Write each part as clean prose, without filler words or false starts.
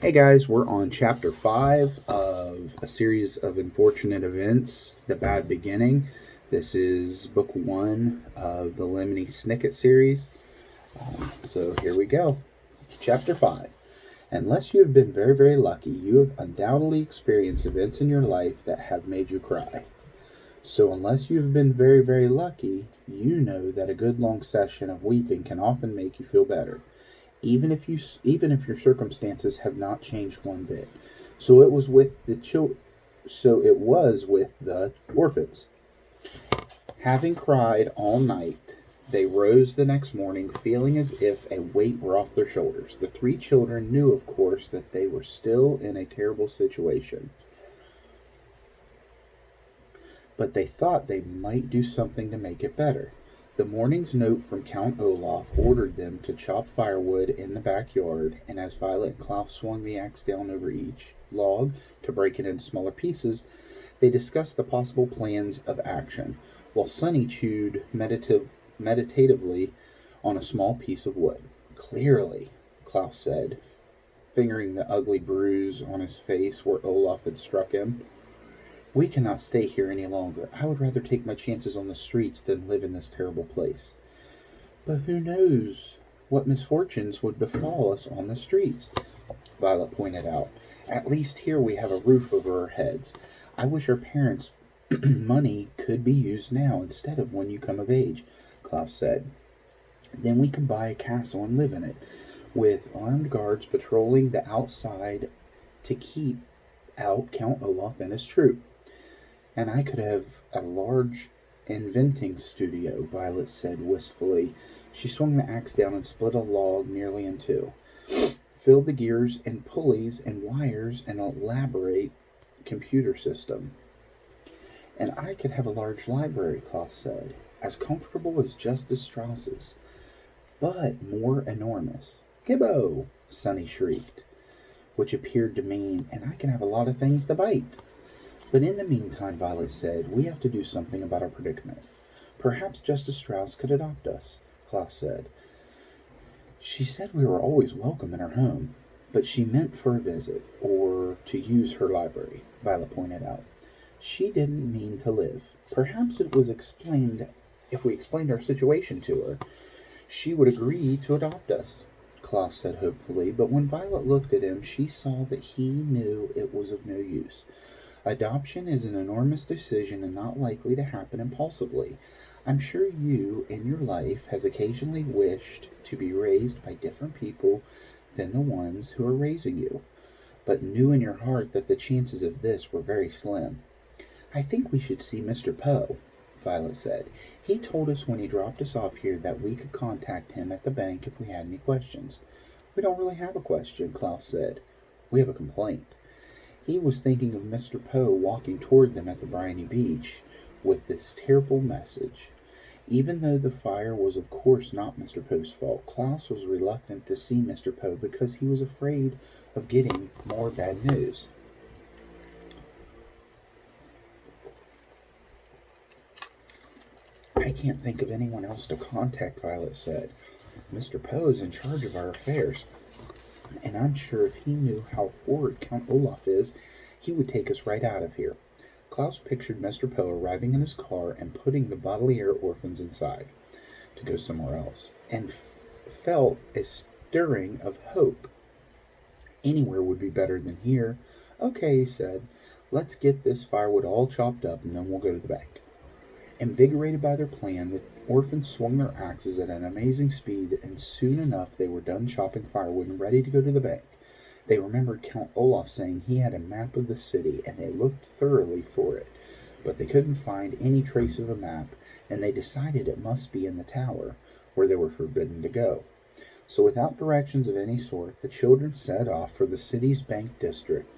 Hey guys, we're on chapter 5 of a series of unfortunate events, The Bad Beginning. This is book 1 of the Lemony Snicket series. So here we go. Chapter 5. Unless you have been very, very lucky, you have undoubtedly experienced events in your life that have made you cry. So, unless you have been very, very lucky, you know that a good long session of weeping can often make you feel better even if your circumstances have not changed one bit. So it was with the orphans. Having cried all night, they rose the next morning feeling as if a weight were off their shoulders. The three children knew, of course, that they were still in a terrible situation, but they thought they might do something to make it better. The morning's note from Count Olaf ordered them to chop firewood in the backyard, and as Violet and Klaus swung the axe down over each log to break it into smaller pieces, they discussed the possible plans of action, while Sunny chewed meditatively on a small piece of wood. Clearly, Klaus said, fingering the ugly bruise on his face where Olaf had struck him. We cannot stay here any longer. I would rather take my chances on the streets than live in this terrible place. But who knows what misfortunes would befall us on the streets? Violet pointed out. At least here we have a roof over our heads. I wish our parents' money could be used now instead of when you come of age, Klaus said. Then we can buy a castle and live in it, with armed guards patrolling the outside to keep out Count Olaf and his troop. And I could have a large inventing studio, Violet said wistfully. She swung the axe down and split a log nearly in two, filled the gears and pulleys and wires in an elaborate computer system. And I could have a large library, Klaus said, as comfortable as Justice Strauss's, but more enormous. Gibbo, Sunny shrieked, which appeared to mean, and I can have a lot of things to bite. But in the meantime, Violet said, we have to do something about our predicament. Perhaps Justice Strauss could adopt us, Klaus said. She said we were always welcome in her home, but she meant for a visit, or to use her library, Violet pointed out. She didn't mean to live. Perhaps it was explained, if we explained our situation to her, she would agree to adopt us, Klaus said hopefully, but when Violet looked at him, she saw that he knew it was of no use. Adoption is an enormous decision and not likely to happen impulsively. I'm sure you, in your life, has occasionally wished to be raised by different people than the ones who are raising you, but knew in your heart that the chances of this were very slim. I think we should see Mr. Poe, Violet said. He told us when he dropped us off here that we could contact him at the bank if we had any questions. We don't really have a question, Klaus said. We have a complaint. He was thinking of Mr. Poe walking toward them at the briny beach with this terrible message. Even though the fire was of course not Mr. Poe's fault, Klaus was reluctant to see Mr. Poe because he was afraid of getting more bad news. I can't think of anyone else to contact, Violet said. Mr. Poe is in charge of our affairs, and I'm sure if he knew how horrid Count Olaf is, he would take us right out of here. Klaus pictured Mr. Poe arriving in his car and putting the bodily air orphans inside to go somewhere else, and felt a stirring of hope. Anywhere would be better than here. Okay, he said, let's get this firewood all chopped up and then we'll go to the bank. Invigorated by their plan, the orphans swung their axes at an amazing speed, and soon enough they were done chopping firewood and ready to go to the bank. They remembered Count Olaf saying he had a map of the city, and they looked thoroughly for it, but they couldn't find any trace of a map, and they decided it must be in the tower, where they were forbidden to go. So without directions of any sort, the children set off for the city's bank district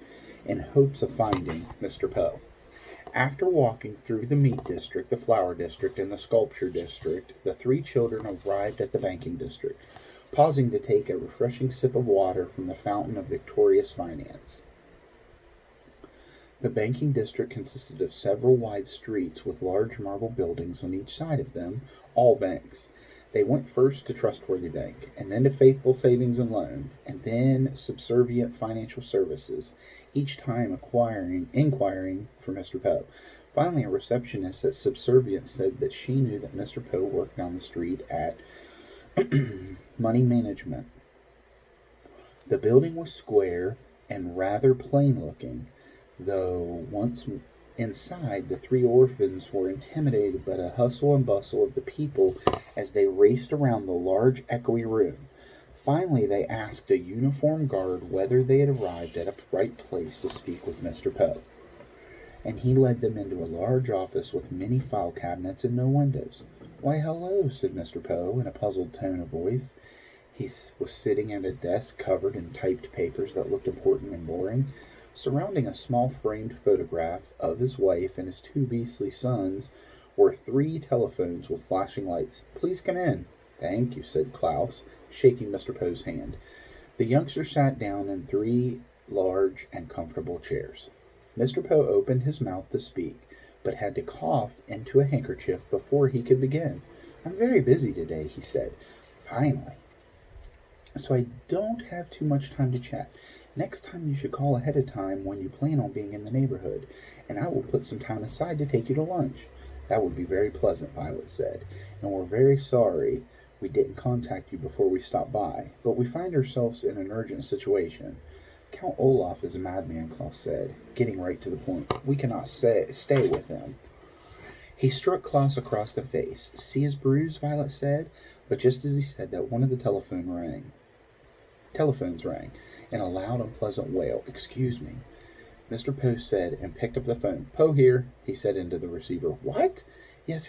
in hopes of finding Mr. Poe. After walking through the meat district, the flower district, and the sculpture district, the three children arrived at the banking district, pausing to take a refreshing sip of water from the fountain of victorious finance. The banking district consisted of several wide streets with large marble buildings on each side of them, all banks. They went first to Trustworthy Bank, and then to Faithful Savings and Loan, and then Subservient Financial Services, each time inquiring for Mr. Poe. Finally, a receptionist at Subservient said that she knew that Mr. Poe worked down the street at Money Management. The building was square and rather plain looking, though once inside, the three orphans were intimidated by the hustle and bustle of the people as they raced around the large, echoey room. Finally, they asked a uniformed guard whether they had arrived at a right place to speak with Mr. Poe, and he led them into a large office with many file cabinets and no windows. "Why, hello," said Mr. Poe in a puzzled tone of voice. He was sitting at a desk covered in typed papers that looked important and boring. Surrounding a small framed photograph of his wife and his two beastly sons were three telephones with flashing lights. "Please come in." "Thank you," said Klaus, shaking Mr. Poe's hand. The youngster sat down in three large and comfortable chairs. Mr. Poe opened his mouth to speak, but had to cough into a handkerchief before he could begin. "I'm very busy today," he said. "Finally. So I don't have too much time to chat. Next time you should call ahead of time when you plan on being in the neighborhood, and I will put some time aside to take you to lunch." "That would be very pleasant," Violet said, "and we're very sorry we didn't contact you before we stopped by, but we find ourselves in an urgent situation." "Count Olaf is a madman," Klaus said, getting right to the point. "We cannot stay with him." He struck Klaus across the face. "See his bruise?" Violet said, but just as he said that, one of the telephones rang in a loud, unpleasant wail. "Excuse me," Mr. Poe said, and picked up the phone. "Poe here," he said into the receiver. "What?" Yes.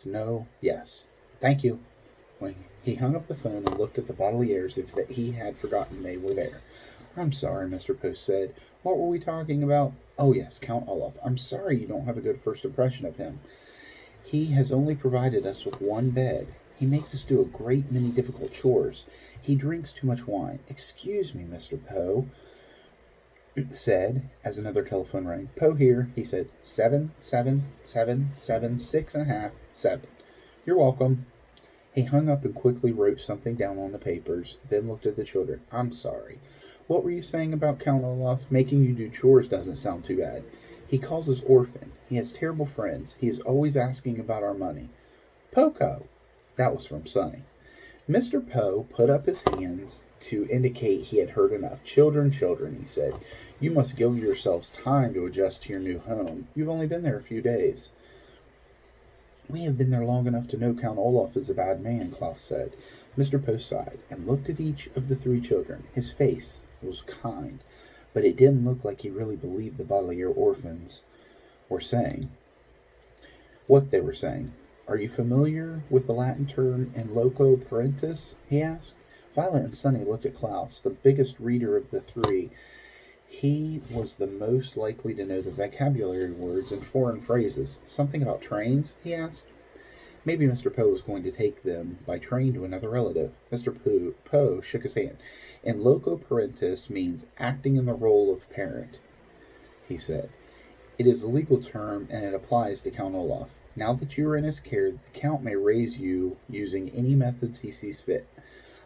No, yes. Thank you." When he hung up the phone and looked at the bodily airs as if that he had forgotten they were there. "I'm sorry," Mr. Poe said. "What were we talking about?" "Oh, yes, Count Olaf. I'm sorry you don't have a good first impression of him. He has only provided us with one bed. He makes us do a great many difficult chores. He drinks too much wine." "Excuse me, Mr. Poe," said, as another telephone rang. "Poe here," he said. 7. "You're welcome." He hung up and quickly wrote something down on the papers, then looked at the children. "I'm sorry. What were you saying about Count Olaf? Making you do chores doesn't sound too bad. He calls us orphan. He has terrible friends. He is always asking about our money." "Poco!" That was from Sonny. Mr. Poe put up his hands to indicate he had heard enough. Children, he said. "You must give yourselves time to adjust to your new home. You've only been there a few days." "We have been there long enough to know Count Olaf is a bad man," Klaus said. Mr. Poe sighed and looked at each of the three children. His face was kind, but it didn't look like he really believed the Baudelaire orphans were saying what they were saying. "Are you familiar with the Latin term in loco parentis?" he asked. Violet and Sonny looked at Klaus, the biggest reader of the three. He was the most likely to know the vocabulary words and foreign phrases. "Something about trains?" he asked. Maybe Mr. Poe was going to take them by train to another relative. Mr. Poe shook his hand. "In loco parentis means acting in the role of parent," he said. "It is a legal term, and it applies to Count Olaf. Now that you are in his care, the Count may raise you using any methods he sees fit.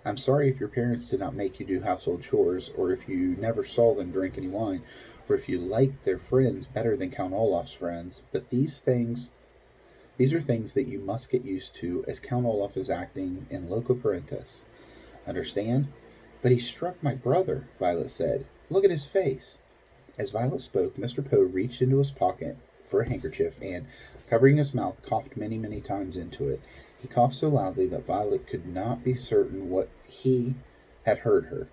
I'm sorry if your parents did not make you do household chores, or if you never saw them drink any wine, or if you liked their friends better than Count Olaf's friends, but these are things that you must get used to, as Count Olaf is acting in loco parentis. Understand?" "But he struck my brother," Violet said. "Look at his face." As Violet spoke, Mr. Poe reached into his pocket for a handkerchief and, covering his mouth, coughed many, many times into it. He coughed so loudly that Violet could not be certain what he had heard her.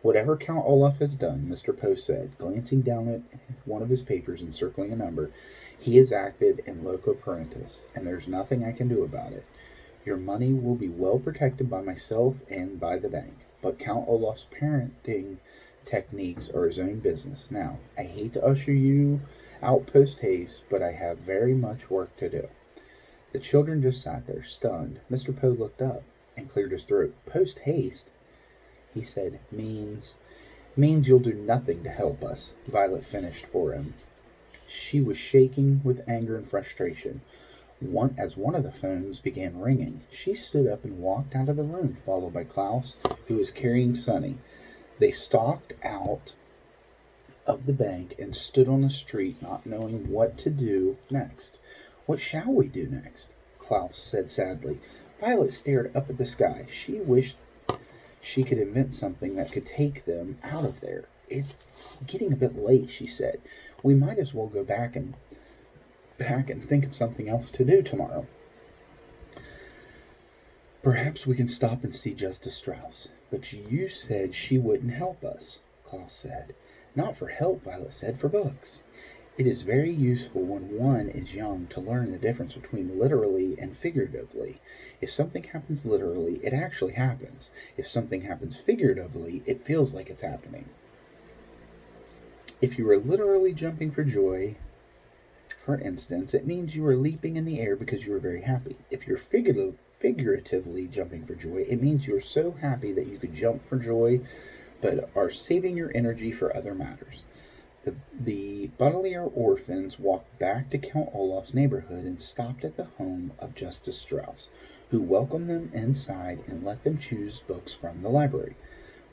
"Whatever Count Olaf has done," Mr. Poe said, glancing down at one of his papers and circling a number, "he has acted in loco parentis, and there's nothing I can do about it. Your money will be well protected by myself and by the bank, but Count Olaf's parenting techniques are his own business. Now, I hate to usher you out post haste, but I have very much work to do." The children just sat there, stunned. Mr. Poe looked up and cleared his throat. "Post haste," he said, means you'll do nothing to help us," Violet finished for him. She was shaking with anger and frustration. As one of the phones began ringing, she stood up and walked out of the room, followed by Klaus, who was carrying Sonny. They stalked out of the bank and stood on the street, not knowing what to do next. "What shall we do next?" Klaus said sadly. Violet stared up at the sky. She wished she could invent something that could take them out of there. "It's getting a bit late," she said. "We might as well go back and think of something else to do tomorrow." "Perhaps we can stop and see Justice Strauss." "But you said she wouldn't help us," Klaus said. "Not for help," Violet said, "for books. It is very useful when one is young to learn the difference between literally and figuratively. If something happens literally, it actually happens. If something happens figuratively, it feels like it's happening. If you are literally jumping for joy, for instance, it means you are leaping in the air because you are very happy. If you're figuratively jumping for joy, it means you are so happy that you could jump for joy, but are saving your energy for other matters." The Baudelaire orphans walked back to Count Olaf's neighborhood and stopped at the home of Justice Strauss, who welcomed them inside and let them choose books from the library.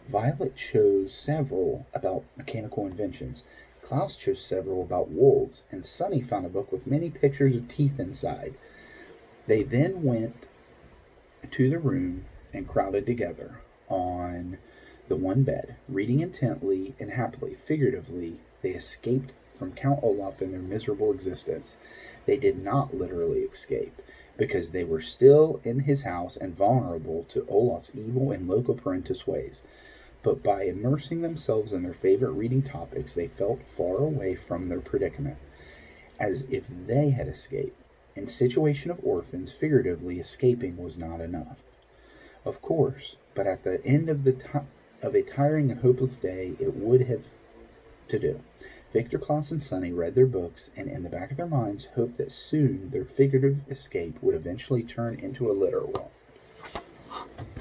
Violet chose several about mechanical inventions. Klaus chose several about wolves, and Sonny found a book with many pictures of teeth inside. They then went to the room and crowded together on the one bed, reading intently and happily. Figuratively, they escaped from Count Olaf and their miserable existence. They did not literally escape, because they were still in his house and vulnerable to Olaf's evil and loco parentis ways. But by immersing themselves in their favorite reading topics, they felt far away from their predicament, as if they had escaped. In Situation of Orphans, figuratively escaping was not enough, of course, but at the end of a tiring and hopeless day, it would have to do. Victor, Klaus, and Sonny read their books, and in the back of their minds hoped that soon their figurative escape would eventually turn into a literal one.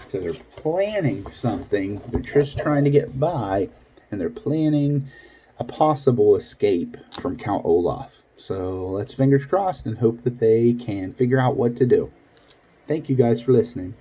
So they're planning something. They're just trying to get by, and they're planning a possible escape from Count Olaf. So let's fingers crossed and hope that they can figure out what to do. Thank you guys for listening.